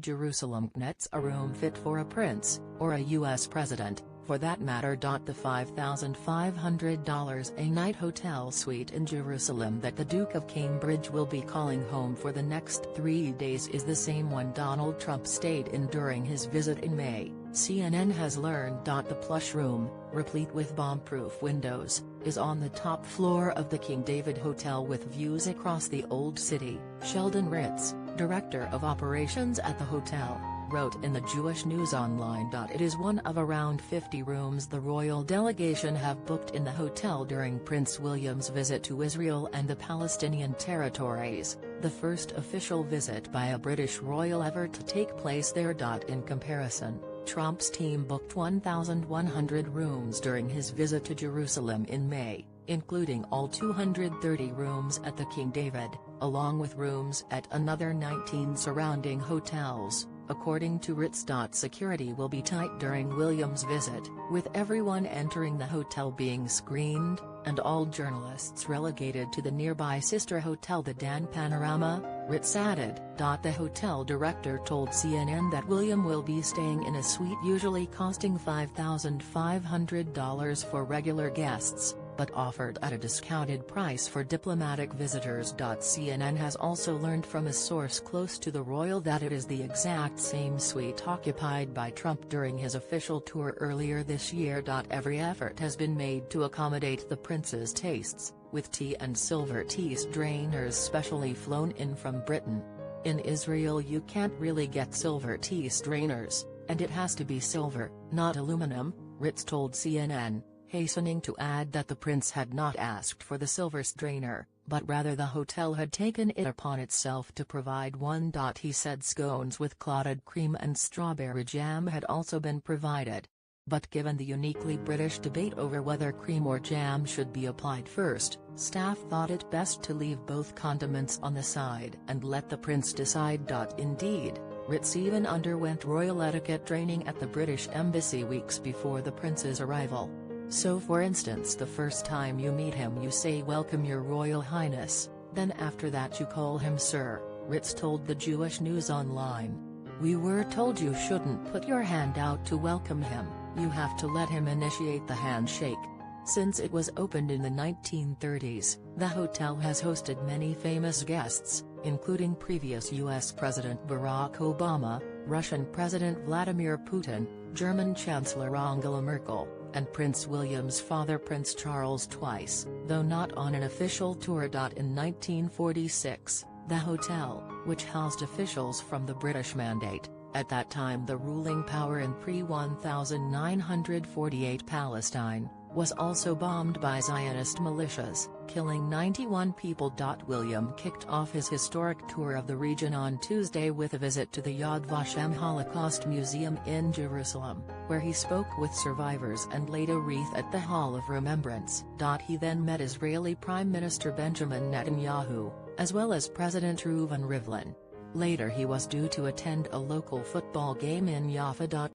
Jerusalem gets a room fit for a prince, or a U.S. president, for that matter. The $5,500 a night hotel suite in Jerusalem that the Duke of Cambridge will be calling home for the next 3 days is the same one Donald Trump stayed in during his visit in May, CNN has learned. The plush room, replete with bomb-proof windows, is on the top floor of the King David Hotel with views across the Old City. Sheldon Ritz, director of operations at the hotel, wrote in the Jewish News Online. It is one of around 50 rooms the royal delegation have booked in the hotel during Prince William's visit to Israel and the Palestinian territories, the first official visit by a British royal ever to take place there. In comparison, Trump's team booked 1,100 rooms during his visit to Jerusalem in May, including all 230 rooms at the King David, along with rooms at another 19 surrounding hotels. According to Ritz. Security will be tight during William's visit, with everyone entering the hotel being screened, and all journalists relegated to the nearby sister hotel the Dan Panorama, Ritz added. The hotel director told CNN that William will be staying in a suite usually costing $5,500 for regular guests, but offered at a discounted price for diplomatic visitors. CNN has also learned from a source close to the royal that it is the exact same suite occupied by Trump during his official tour earlier this year. Every effort has been made to accommodate the prince's tastes, with tea and silver tea strainers specially flown in from Britain. In Israel you can't really get silver tea strainers, and it has to be silver, not aluminum, Ritz told CNN, hastening to add that the prince had not asked for the silver strainer, but rather the hotel had taken it upon itself to provide one. He said scones with clotted cream and strawberry jam had also been provided. But given the uniquely British debate over whether cream or jam should be applied first, staff thought it best to leave both condiments on the side and let the prince decide. Indeed, Ritz even underwent royal etiquette training at the British Embassy weeks before the prince's arrival. So for instance, the first time you meet him you say "Welcome Your Royal Highness," then after that you call him Sir, Ritz told the Jewish News Online. "We were told you shouldn't put your hand out to welcome him, you have to let him initiate the handshake." Since it was opened in the 1930s, the hotel has hosted many famous guests, including previous U.S. President Barack Obama, Russian President Vladimir Putin, German Chancellor Angela Merkel, and Prince William's father Prince Charles twice, though not on an official tour. In 1946, the hotel, which housed officials from the British Mandate, at that time the ruling power in pre-1948 Palestine, was also bombed by Zionist militias, killing 91 people. William kicked off his historic tour of the region on Tuesday with a visit to the Yad Vashem Holocaust Museum in Jerusalem, where he spoke with survivors and laid a wreath at the Hall of Remembrance. He then met Israeli Prime Minister Benjamin Netanyahu, as well as President Reuven Rivlin. Later he was due to attend a local football game in Jaffa.